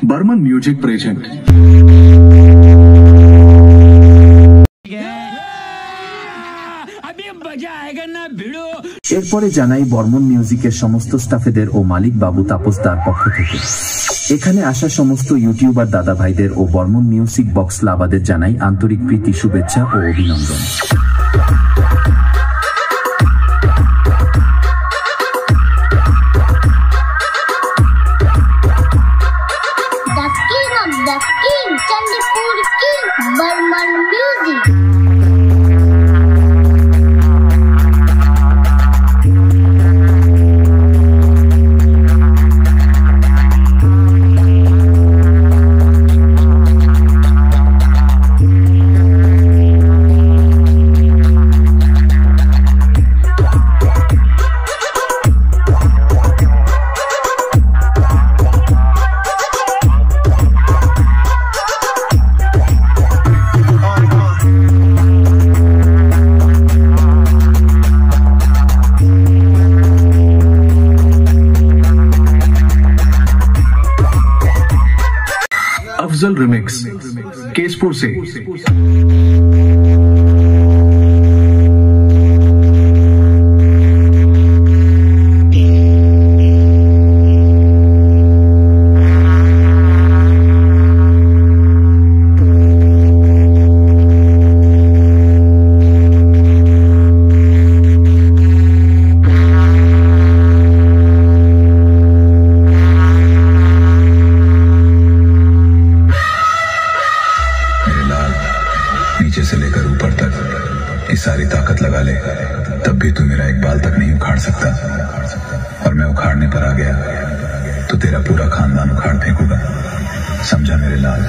Barman music present. এরপরে জানাই বর্মন মিউজিকের সমস্ত স্টাফেদের ও মালিক বাবু তাপসদার পক্ষ থেকে এখানে আসা সমস্ত ইউটিউবার দাদা ভাইদের ও বর্মন মিউজিক বক্স লাভাদের জানাই আন্তরিক প্রীতি, শুভেচ্ছা ও অভিনন্দন। The king, Chandipur king, Burman music. Afzal remix Keshpur से। नीचे से लेकर ऊपर तक की सारी ताकत लगा ले, तब भी तू मेरा एक बाल तक नहीं उखाड़ सकता। और मैं उखाड़ने पर आ गया तो तेरा पूरा खानदान उखाड़ फेंकूंगा, समझा मेरे लाल।